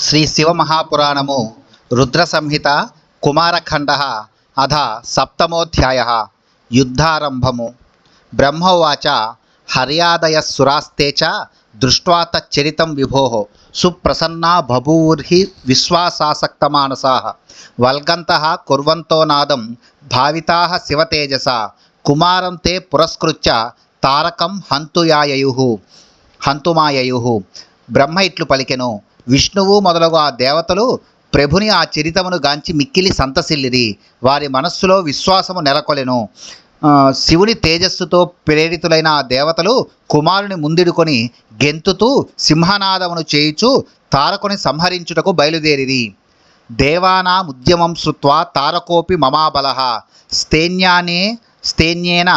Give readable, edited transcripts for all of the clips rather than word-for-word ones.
శ్రీ శివమహాపురాణము రుద్ర సంహిత కుమారఖండ అధ సప్తమోధ్యాయ యుద్ధారంభము. బ్రహ్మోవాచ హర్యాదయ సురాస్తే చ దృష్ట్వా తచ్చరితం విభో సుప్రసన్నా బభూవుర్హి విశ్వాసాసక్తమానసాః వల్గంతః కుర్వంతో నాదం భావితాః శివతేజస కుమారం తే పురస్కృత్య తారకం హంతుమాయయుః. బ్రహ్మ ఇట్లు పలికెను. విష్ణువు మొదలగు ఆ దేవతలు ప్రభుని ఆ చరితమును గాంచి మిక్కిలి సంతసిల్లిరి. వారి మనస్సులో విశ్వాసము నెలకొలెను. శివుని తేజస్సుతో ప్రేరితులైన ఆ దేవతలు కుమారుని ముందిడుకొని గెంతుతూ సింహనాదమును చేయుచు తారకుని సంహరించుటకు బయలుదేరిరి. దేవానాముద్యమం శ్రుత్వా తారకోపి మమాబలః స్తేన్యేన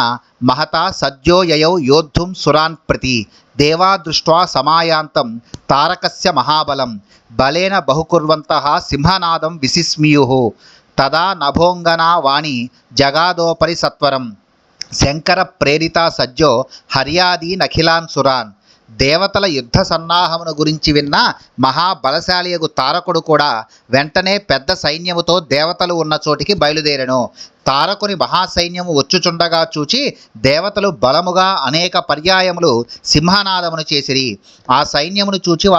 మహతా సజ్జో యయౌ యోద్ధుం సురాన్ ప్రతి దేవా దృష్ట్వా సమాయాంతం తారకస్య మహాబలం బలేన బహుకుర్వంతః సింహనాదం విసిస్మియుః తదా నభోంగనా వాణి జగాదోపరి సత్వరం శంకర ప్రేరిత సజ్జో హర్యాది నఖిలాన్ సురాన్. దేవతల యుద్ధ సన్నాహమును గురించి విన్న మహాబలశాలియగు తారకుడు కూడా వెంటనే పెద్ద సైన్యముతో దేవతలు ఉన్న చోటికి బయలుదేరెను. తారకుని మహాసైన్యము వచ్చుచుండగా చూచి దేవతలు బలముగా అనేక పర్యాయములు సింహనాదమును చేసిరి. ఆ సైన్యమును చూచి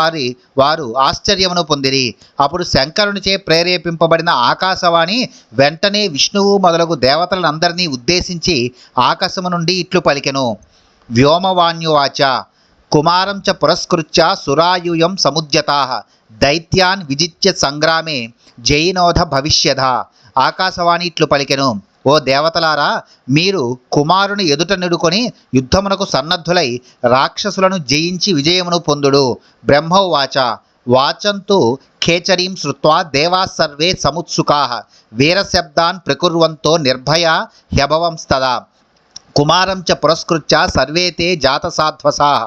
వారు ఆశ్చర్యమును పొందిరి. అప్పుడు శంకరునిచే ప్రేరేపింపబడిన ఆకాశవాణి వెంటనే విష్ణువు మొదలగు దేవతలందరినీ ఉద్దేశించి ఆకాశము నుండి ఇట్లు పలికెను. వ్యోమవాన్యువాచ కుమారం చ పురస్కృత్య సురాయూయం సముద్యతాః దైత్యాన్ విజిత్య సంగ్రామే జయినోధ భవిష్యధ. ఆకాశవాణి ఇట్లు పలికెను. ఓ దేవతలారా, మీరు కుమారుని ఎదుట నిడుకొని యుద్ధమునకు సన్నద్ధులై రాక్షసులను జయించి విజయమును పొందుడు. బ్రహ్మోవాచ వాచంతు ఖేచరీం శ్రుత్వా దేవాः సర్వే సముత్సుకాః వీరశబ్దాన్ ప్రకుర్వంతో నిర్భయా హ్యభవంస్తదా కుమారం చ పురస్కృత్య సర్వే తే జాతసాధ్వసాః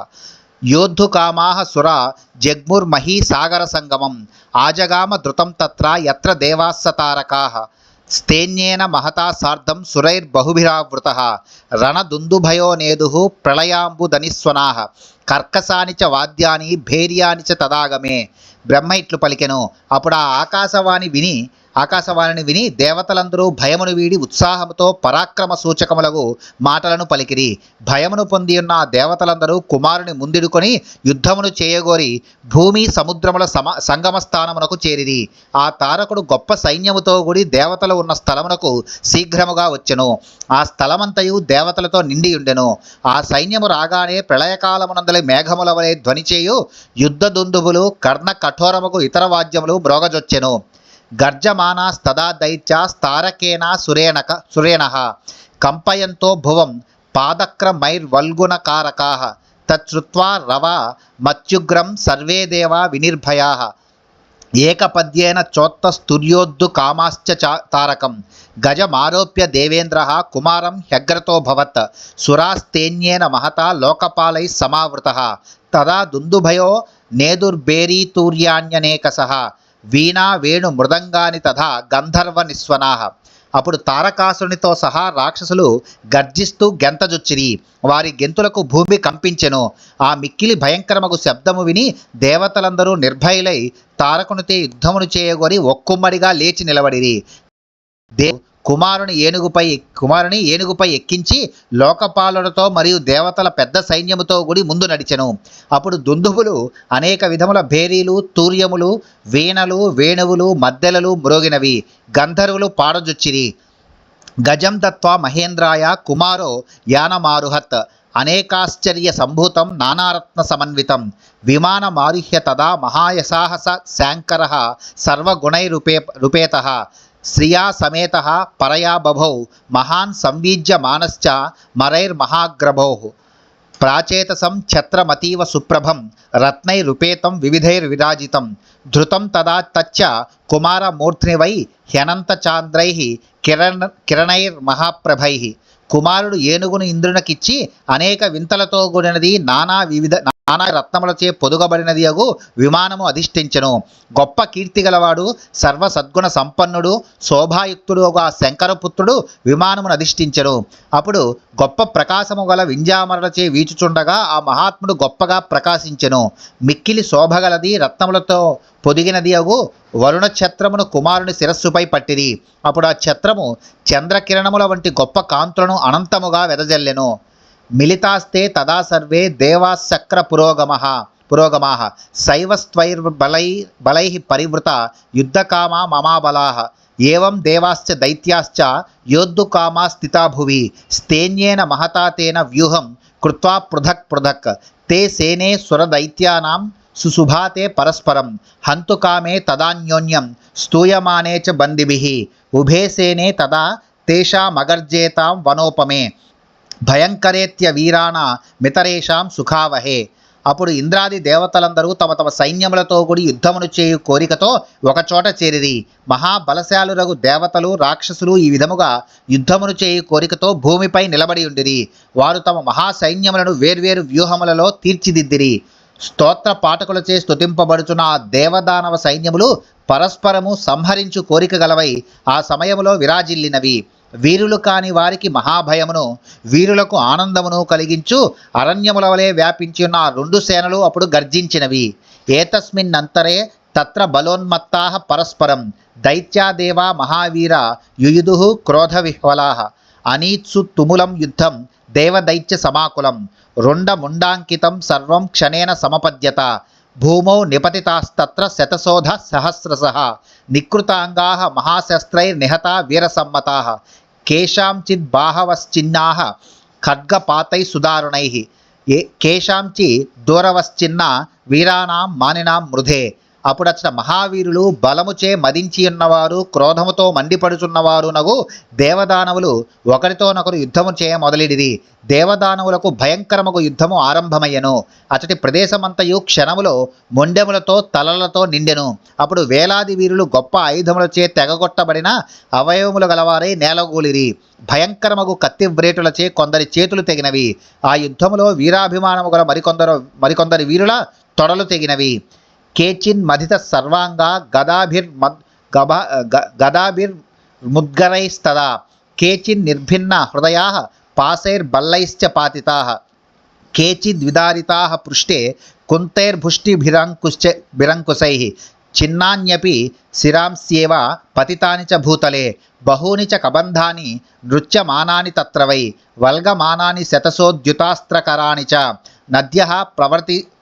యోద్ధుకామాః సురా జగ్ముర్మహీ సాగర సంగమం ఆజగామ ధృతం తత్ర యత్ర దేవాస్స తారకాః స్తేన్యేన మహతా సార్ధం సురైర్బహుభిరావృతః రణదుందుభయో నేదుః ప్రళయాంబుధనిస్వనాః కర్కసాని చ వాద్యాని భేర్యాని చ తదాగమే. బ్రహ్మ ఇట్లు పలికెను. అప్పుడు ఆ ఆకాశవాణిని విని దేవతలందరూ భయమును వీడి ఉత్సాహముతో పరాక్రమ సూచకములకు మాటలను పలికిరి. భయమును పొంది ఉన్న ఆ దేవతలందరూ కుమారుని ముందిడుకొని యుద్ధమును చేయగోరి భూమి సముద్రముల సంగమ స్థానమునకు చేరిరి. ఆ తారకుడు గొప్ప సైన్యముతో కూడి దేవతలు ఉన్న స్థలమునకు శీఘ్రముగా వచ్చెను. ఆ స్థలమంతయు దేవతలతో నిండియుండెను. ఆ సైన్యము రాగానే ప్రళయకాలమునందలి మేఘముల వలె ధ్వనిచేయు యుద్ధ దుందుబులు కర్ణ కఠోరముకు ఇతర వాద్యములు మ్రోగజొచ్చెను. గర్జమానాస్తదా దైత్యాస్తారకేన సురేణః కంపయంతో భువం పాదక్రమైర్వల్గుణకారకాః తచ్చుత్వా రవ మత్యుగ్రం సర్వే దేవా వినిర్భయాః ఏకపద్యేన చోత్తస్తుర్యోద్ధు కామాశ్చ తారకం గజమారోప్య దేవేంద్రః కుమారం హ్యగ్రతో భవత్ సురాస్తేన్యేన మహతా లోకపాలైః సమావృతః తదా దుందుభయో నేదుర్బేరీతూర్యాన్యనేకసః వీణా వేణు మృదంగాని తథా గంధర్వ నిస్వనాః. అప్పుడు తారకాసునితో సహా రాక్షసులు గర్జిస్తూ గెంతజొచ్చిరి. వారి గెంతులకు భూమి కంపించెను. ఆ మిక్కిలి భయంకరమగు శబ్దము విని దేవతలందరూ నిర్భయులై తారకునితో యుద్ధమును చేయగోరి ఒక్కొమ్మడిగా లేచి నిలబడిరి. కుమారుని ఏనుగుపై ఎక్కించి లోకపాలులతో మరియు దేవతల పెద్ద సైన్యముతో కూడి ముందు నడిచెను. అప్పుడు దుందుబులు అనేక విధముల భేరీలు తూర్యములు వీణలు వేణువులు మద్దెలలు మ్రోగినవి. గంధర్వులు పాడజొచ్చిరి. గజం దత్వా మహేంద్రాయ కుమారో యానమారుహత్ అనేకాశ్చర్య సంభూతం నానారత్న సమన్వితం విమానమారుహ్య తదా మహాయసాహస శాంకరః సర్వగుణైరుపేతః శ్రియా సమేతః పరయా బభౌ మహాన్ సంవీజ్యమానశ్చ మరైర్మహాగ్రభౌః ప్రాచేతసం ఛత్రమతీవ సుప్రభం రత్నైరుపేతం వివిధైర్విరాజితం ధృతం తదా తచ్చ కుమారమూర్తిని వై హ్యనంతచాంద్రై కిరణైర్మహాప్రభై. కుమారుడు ఏనుగును ఇంద్రునికిచ్చి అనేక వింతలతో కూడినది నానా రత్నములచే పొదుగబడినది అగు విమానము అధిష్ఠించెను. గొప్ప కీర్తి గలవాడు సర్వ సద్గుణ సంపన్నుడు శోభాయుక్తుడు ఒక శంకరపుత్రుడు విమానమును అధిష్ఠించెను. అప్పుడు గొప్ప ప్రకాశము గల వింజామరలచే వీచుచుండగా ఆ మహాత్ముడు గొప్పగా ప్రకాశించెను. మిక్కిలి శోభగలది రత్నములతో పొదిగినది అగు వరుణ ఛత్రమును కుమారుని శిరస్సుపై పట్టిరి. అప్పుడు ఆ ఛత్రము చంద్రకిరణముల వంటి గొప్ప కాంతులను అనంతముగా వెదజల్లెను. మిలితాస్తే తదా సర్వే దేవాశక్ర పురోగమాః శైవస్త్వైర్బలైః పరివృత యుద్ధకామా మమాబలాః ఏవం దేవాశ్చ దైత్యాశ్చ యోద్ధుకామా స్థితా భువి స్తేన్యేన మహతా తేన వ్యూహం కృత్వా పృథక్ తే సేనే సురదైత్యానాం సుశుభాతే పరస్పరం హంతుకామే తదాన్యోన్యం స్తూయమానే చ బందిభిః ఉభే సేనే తదా తేషామగర్జేతాం వనోపమే భయంకరేత్య వీరాణ మితరేషాం సుఖావహే. అప్పుడు ఇంద్రాది దేవతలందరూ తమ తమ సైన్యములతో కూడి యుద్ధమును చేయు కోరికతో ఒకచోట చేరిరి. మహాబలశాలురగు దేవతలు రాక్షసులు ఈ విధముగా యుద్ధమును చేయు కోరికతో భూమిపై నిలబడి ఉండిరి. వారు తమ మహాసైన్యములను వేర్వేరు వ్యూహములలో తీర్చిదిద్దిరి. స్తోత్ర పాఠకులచే స్తుతింపబడుచున్న ఆ దేవదానవ సైన్యములు పరస్పరము సంహరించు కోరిక గలవై ఆ సమయములో విరాజిల్లినవి. వీరులు కాని వారికి మహాభయమును వీరులకు ఆనందమును కలిగించు అరణ్యముల వలె వ్యాపించి ఉన్న ఆ రెండు సేనలు అప్పుడు గర్జించినవి. ఏతస్మిన్నంతరే తత్ర బలోన్మత్తాః పరస్పరం దైత్యాదేవా మహావీర యుయుదుః క్రోధ విహ్వలాః అనీత్సు తుములం యుద్ధం దేవదైత్య సమాకులం రుండముండాంకితం సర్వం క్షణేన సమపద్యత భూమౌ నిపతితాస్తత్ర శతశోధ సహస్రశః నికృతాంగాః మహాశస్త్రైర్నిహతా వీరసమ్మతాః కేషాంచిద్ బాహవశ్చిన్నాః ఖడ్గపాతై సుదారుణైః కేషాంచి దూరవశ్చిన్న వీరాణాం మానినాం మృధే. అప్పుడు అచ్చట మహావీరులు బలముచే మదించి ఉన్నవారు క్రోధముతో మండిపడుచున్నవారు నగు దేవదానవులు ఒకరితోనొకరు యుద్ధము చేయ మొదలెడిరి. దేవదానవులకు భయంకరముగు యుద్ధము ఆరంభమయ్యను. అచ్చటి ప్రదేశమంతయు క్షణములో మొండెములతో తలలతో నిండెను. అప్పుడు వేలాది వీరులు గొప్ప ఆయుధములచే తెగగొట్టబడిన అవయవములు గలవారై నేలగూలిరి. భయంకరమగు కత్తివ్రేటులచే కొందరి చేతులు తెగినవి. ఆ యుద్ధములో వీరాభిమానము గల మరికొందరి వీరుల తొడలు తెగినవి. కేచిన్ మధిత సర్వాంగా గదాభిర్ముద్గరైస్తదా కేచిన్ నిర్భిన్న హృదయాః పాశైర్బల్లైశ్చ పాతితాః కేచిద్విదారితాః పృష్ఠే కుంతైర్భుష్టిభిరంకుశైః చిన్నాన్యపి శిరాంస్యేవ పతితాని చ భూతలే బహూని చ కబంధాని నృత్యమానాని తత్ర వై వల్గమానాని శతశోద్యుతాస్త్రకరాణి చ నద్యః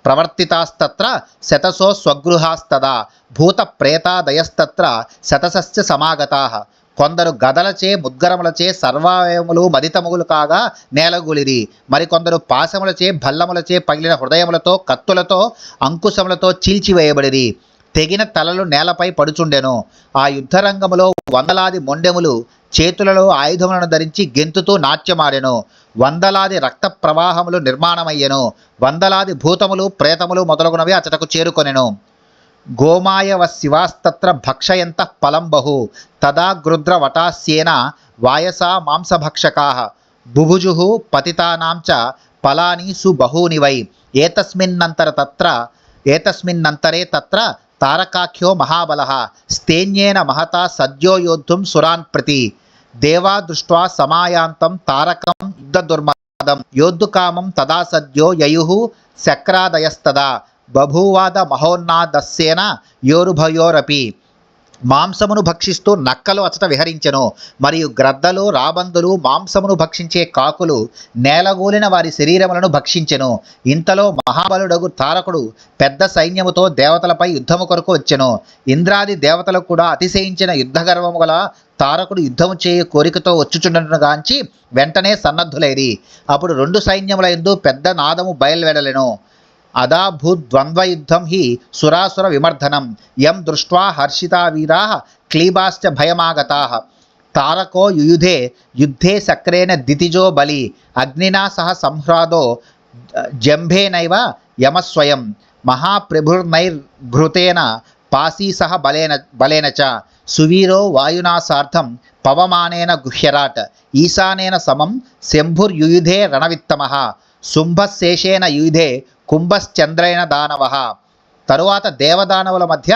ప్రవర్తితాస్తత్ర శతశో స్వగృహాస్తదా భూత ప్రేతాదయస్తత్ర శతశశ్చ సమాగతాః. కొందరు గదలచే ముద్గరములచే సర్వావయములు మదితముగులు కాగా నేలగూలిరి. మరికొందరు పాశములచే భల్లములచే పగిలిన హృదయములతో కత్తులతో అంకుశములతో చీల్చివేయబడిరి. తెగిన తలలు నేలపై పడుచుండెను. ఆ యుద్ధరంగములో వందలాది మొండెములు చేతులలో ఆయుధములను ధరించి గెంతుతూ నాట్యమాడెను. వందలాది రక్త ప్రవాహములు నిర్మాణమయ్యెను. వందలాది భూతములు ప్రేతములు మొదలగునవి అచటకు చేరుకొనెను. గోమాయవ శివాస్తత్ర భక్షయంతః ఫలం బహు తదా గృద్రవటాస్యేన వాయసా మాంసభక్షకాః బుభుజుః పతితానాం చ ఫలాని సుబహూని వై ఏతస్మిన్నంతరే తత్ర తారకాఖ్యో మహాబలః స్తేన్యేన మహతా సద్యో యోద్ధుం సురాన్ ప్రతి దేవా దృష్ట్వా సమాయాంతం తారకం యుద్ధదుర్మదం యోద్ధుకామం తదా సద్యో యయుః శక్రాదయస్తదా బభూవాద మహోన్నాదస్సేన యోరుభయోరపి. మాంసమును భక్షిస్తూ నక్కలు అచట విహరించెను. మరియు గ్రద్దలు రాబందులు మాంసమును భక్షించే కాకులు నేలగూలిన వారి శరీరములను భక్షించెను. ఇంతలో మహాబలుడగు తారకుడు పెద్ద సైన్యముతో దేవతలపై యుద్ధము కొరకు వచ్చెను. ఇంద్రాది దేవతలకు కూడా అతిశయించిన యుద్ధగర్వము గల తారకుడు యుద్ధము చేయు కోరికతో వచ్చుచుండను గాంచి వెంటనే సన్నద్ధులైరి. అప్పుడు రెండు సైన్యముల యందు పెద్ద నాదము బయల్వెడలెను. అదాభూద్వంద్వయుద్ధం హి సురాసుర విమర్దనం యం దృష్ట్వా హర్షితా వీరాః క్లీబాశ్చ భయమాగతాః తారకో యుయుధే యుద్ధే సక్రేణ దితిజో బలి అగ్నినా సహ సంహ్రాదో జంభేనైవ యమస్వయం మహాప్రభుర్నైర్భృతేన పాశీసహ బలేన చ సువీరో వాయునా సార్థం పవమానేన గుహ్యరాట్ ఈశానేన సమం శంభుర్యుయుధే రణవిత్తమః శుంభశేషేన యుయుధే కుంభశ్చంద్రేణ దానవః. తరువాత దేవదానవుల మధ్య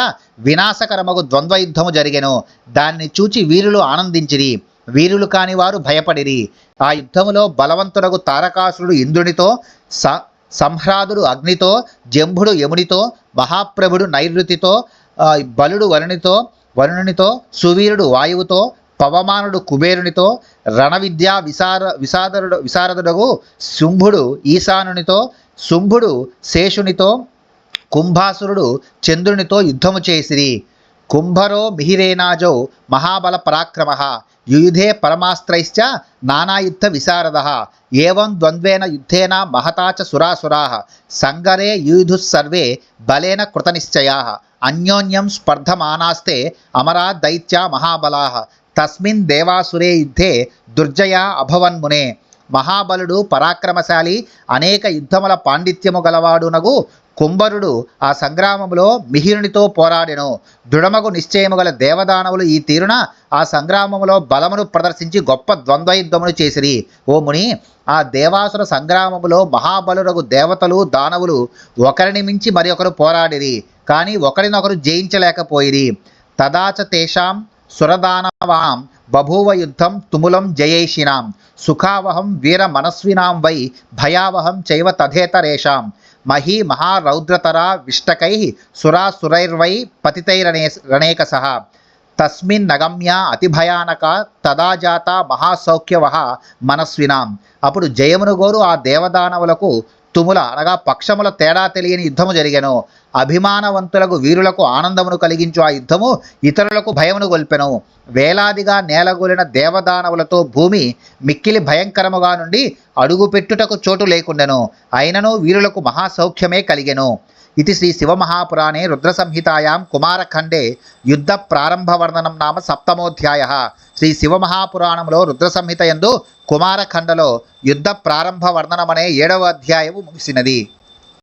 వినాశకరమగు ద్వంద్వయుద్ధము జరిగెను. దాన్ని చూచి వీరులు ఆనందించిరి, వీరులు కాని వారు భయపడిరి. ఆ యుద్ధములో బలవంతుడగు తారకాసురుడు ఇంద్రునితో, సంహ్రాదుడు అగ్నితో, జంభుడు యమునితో, మహాప్రభుడు నైరుతితో, బలుడు వరుణునితో, సువీరుడు వాయువుతో, పవమానుడు కుబేరునితో, రణవిద్యా విశారదుడగు శుంభుడు ఈశానునితో, శుంభుడు శేషునితో, కుంభాసురుడు చంద్రునితో యుద్ధము చేసిరి. కుంభరో మిహిరేనాజౌ మహాబల పరాక్రమః యుయుధే పరమాస్త్రైశ్చ నానాయుద్ధ విశారదః ఏవం ద్వంద్వేన యుద్ధేన మహతా చ సురాసురాః సంగరే యుయుధుః సర్వే బలేన కృతనిశ్చయాః అన్యోన్యం స్పర్ధమానాస్తే అమరా దైత్యా మహాబలాః తస్మిన్ దేవాసురే యుద్ధే దుర్జయా అభవన్మునే. మహాబలుడు పరాక్రమశాలి అనేక యుద్ధముల పాండిత్యము గలవాడునగు కుంభరుడు ఆ సంగ్రామములో మిహిరునితో పోరాడెను. దృఢమగు నిశ్చయము గల దేవదానవులు ఈ తీరున ఆ సంగ్రామములో బలమును ప్రదర్శించి గొప్ప ద్వంద్వయుద్ధమును చేసిరి. ఓ ముని, ఆ దేవాసుర సంగ్రామములో మహాబలురగు దేవతలు దానవులు ఒకరిని మించి మరి ఒకరు పోరాడిరి, కానీ ఒకరినొకరు జయించలేకపోయిరి. తదాచ తేషాం సురదానవాం బభూవ యుద్ధం తుములం జయైషినాం సుఖావహం వీర మనస్వినాం వై భయావహం చైవ తథేతరేషాం మహీ మహారౌద్రతరా విష్టకై సురాసురైర్వై పతితైరణేకసః తస్మిన్నగమ్య అతిభయానక తదా జాత మహాసౌఖ్యవహ మనస్వినాం. అప్పుడు జయమును గోరు ఆ దేవదానవులకు తుముల అనగా పక్షముల తేడా తెలియని యుద్ధము జరిగెను. అభిమానవంతులకు వీరులకు ఆనందమును కలిగించు ఆ యుద్ధము ఇతరులకు భయమును గొల్పెను. వేలాదిగా నేలగూలిన దేవదానవులతో భూమి మిక్కిలి భయంకరముగా నుండి అడుగుపెట్టుటకు చోటు లేకుండెను. అయినను వీరులకు మహాసౌఖ్యమే కలిగెను. ఇది శ్రీ శివమహాపురాణే రుద్రసంహితాయాం కుమారఖండే యుద్ధ ప్రారంభవర్ణనం నామ సప్తమోధ్యాయః. శ్రీ శివమహాపురాణంలో రుద్రసంహిత యందు కుమారఖండలో యుద్ధ ప్రారంభ వర్ణనమనే 7వ అధ్యాయము ముగిసినది.